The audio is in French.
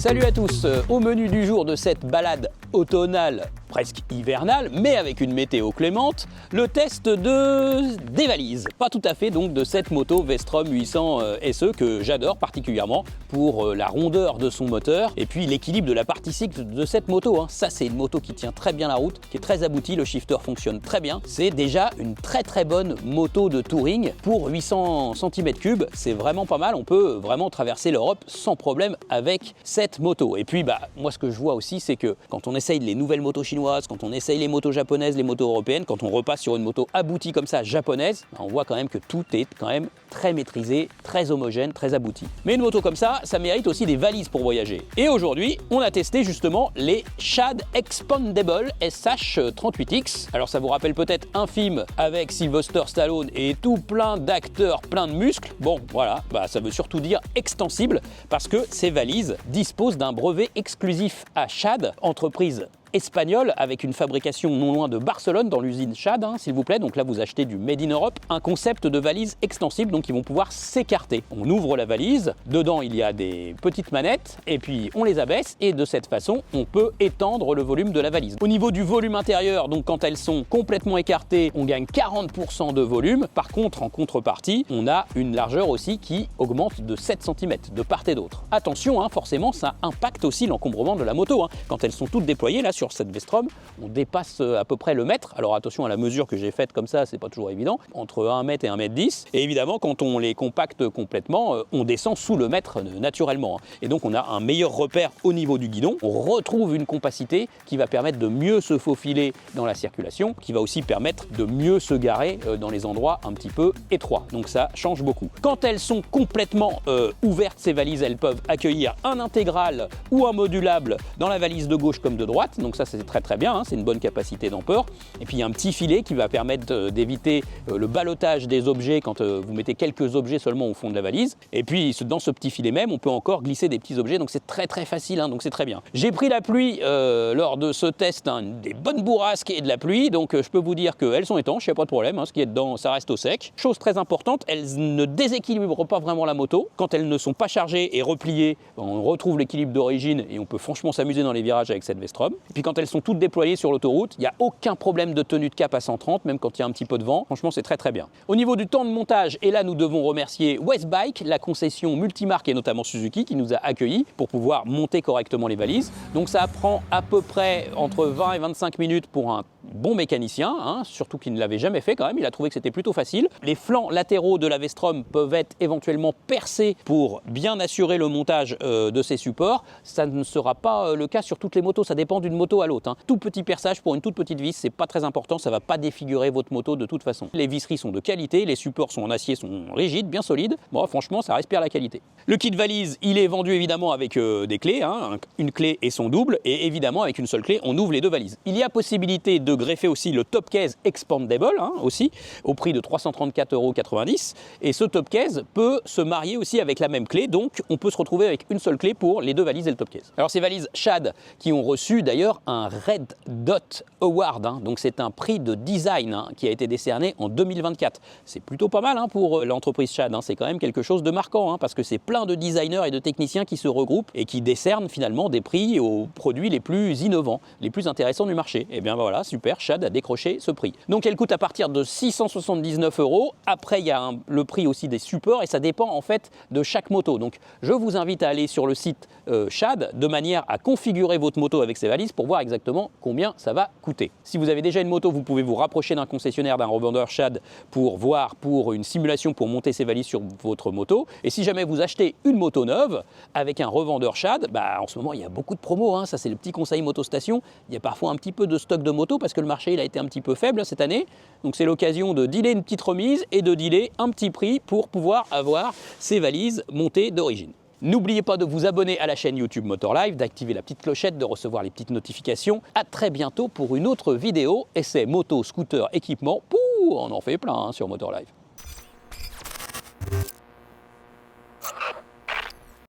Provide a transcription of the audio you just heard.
Salut à tous, au menu du jour de cette balade automnale, presque hivernale, mais avec une météo clémente, le test des valises. Pas tout à fait donc de cette moto Vestrom 800 SE que j'adore particulièrement pour la rondeur de son moteur et puis l'équilibre de la partie cycle de cette moto. Ça c'est une moto qui tient très bien la route, qui est très aboutie, le shifter fonctionne très bien. C'est déjà une très bonne moto de touring pour 800 cm3, c'est vraiment pas mal, on peut vraiment traverser l'Europe sans problème avec cette moto. Et puis moi ce que je vois aussi c'est que quand on essaye les nouvelles motos chinoises, quand on essaye les motos japonaises, les motos européennes, quand on repasse sur une moto aboutie comme ça japonaise, on voit quand même que tout est quand même très maîtrisé, très homogène, très abouti. Mais une moto comme ça mérite aussi des valises pour voyager. Et aujourd'hui, on a testé justement les Shad Expandable SH38X. Alors ça vous rappelle peut-être un film avec Sylvester Stallone et tout plein d'acteurs, plein de muscles. Bon voilà, ça veut surtout dire extensible parce que ces valises disposent d'un brevet exclusif à Shad, entreprise espagnole avec une fabrication non loin de Barcelone dans l'usine Shad, s'il vous plaît. Donc là vous achetez du Made in Europe, un concept de valise extensible donc qui vont pouvoir s'écarter. On ouvre la valise, dedans il y a des petites manettes et puis on les abaisse et de cette façon on peut étendre le volume de la valise. Au niveau du volume intérieur, donc quand elles sont complètement écartées, on gagne 40% de volume. Par contre en contrepartie, on a une largeur aussi qui augmente de 7 cm de part et d'autre. Attention, forcément ça impacte aussi l'encombrement de la moto. Quand elles sont toutes déployées là sur cette Vestrom, on dépasse à peu près le mètre. Alors attention à la mesure que j'ai faite comme ça, c'est pas toujours évident, entre 1 mètre et 1 mètre 10. Et évidemment, quand on les compacte complètement, on descend sous le mètre naturellement. Et donc on a un meilleur repère au niveau du guidon. On retrouve une compacité qui va permettre de mieux se faufiler dans la circulation, qui va aussi permettre de mieux se garer dans les endroits un petit peu étroits. Donc ça change beaucoup. Quand elles sont complètement ouvertes, ces valises, elles peuvent accueillir un intégral ou un modulable dans la valise de gauche comme de droite. Donc ça c'est très bien, c'est une bonne capacité d'emport. Et puis il y a un petit filet qui va permettre d'éviter le ballottage des objets quand vous mettez quelques objets seulement au fond de la valise. Et puis dans ce petit filet même, on peut encore glisser des petits objets, donc c'est très facile, donc c'est très bien. J'ai pris la pluie lors de ce test, des bonnes bourrasques et de la pluie, donc je peux vous dire qu'elles sont étanches, il n'y a pas de problème, ce qui est dedans ça reste au sec. Chose très importante, elles ne déséquilibrent pas vraiment la moto. Quand elles ne sont pas chargées et repliées, on retrouve l'équilibre d'origine et on peut franchement s'amuser dans les virages avec cette Vestrom. Et puis quand elles sont toutes déployées sur l'autoroute, il n'y a aucun problème de tenue de cap à 130, même quand il y a un petit peu de vent. Franchement, c'est très bien. Au niveau du temps de montage, et là nous devons remercier Westbike, la concession multimarque et notamment Suzuki qui nous a accueillis pour pouvoir monter correctement les valises. Donc ça prend à peu près entre 20 et 25 minutes pour un bon mécanicien, surtout qu'il ne l'avait jamais fait quand même, il a trouvé que c'était plutôt facile. Les flancs latéraux de la Vestrom peuvent être éventuellement percés pour bien assurer le montage de ces supports. Ça ne sera pas le cas sur toutes les motos, ça dépend d'une moto à l'autre. Tout petit perçage pour une toute petite vis, c'est pas très important, ça va pas défigurer votre moto de toute façon. Les visseries sont de qualité, les supports sont en acier, sont rigides, bien solides. Bon, franchement, ça respire la qualité. Le kit valise, il est vendu évidemment avec des clés, une clé et son double, et évidemment avec une seule clé, on ouvre les deux valises. Il y a possibilité de greffer aussi le top case expandable, aussi, au prix de 334,90 €. Et ce top case peut se marier aussi avec la même clé, donc on peut se retrouver avec une seule clé pour les deux valises et le top case. Alors ces valises Shad qui ont reçu d'ailleurs un Red Dot Award, donc c'est un prix de design qui a été décerné en 2024. C'est plutôt pas mal pour l'entreprise Shad, c'est quand même quelque chose de marquant, parce que c'est plein de designers et de techniciens qui se regroupent et qui décernent finalement des prix aux produits les plus innovants, les plus intéressants du marché. Et bien voilà, super, Shad a décroché ce prix. Donc elle coûte à partir de 679 €. Après il y a le prix aussi des supports et ça dépend en fait de chaque moto. Donc je vous invite à aller sur le site Shad de manière à configurer votre moto avec ces valises pour voir exactement combien ça va coûter. Si vous avez déjà une moto, vous pouvez vous rapprocher d'un concessionnaire, d'un revendeur Shad pour voir pour une simulation pour monter ces valises sur votre moto. Et si jamais vous achetez une moto neuve avec un revendeur Shad, en ce moment il y a beaucoup de promos, ça c'est le petit conseil motostation. Il y a parfois un petit peu de stock de moto parce que le marché il a été un petit peu faible cette année. Donc c'est l'occasion de dealer une petite remise et de dealer un petit prix pour pouvoir avoir ces valises montées d'origine. N'oubliez pas de vous abonner à la chaîne YouTube Motorlife, d'activer la petite clochette, de recevoir les petites notifications. À très bientôt pour une autre vidéo. Essais, moto, scooter, équipement. On en fait plein sur Motorlife.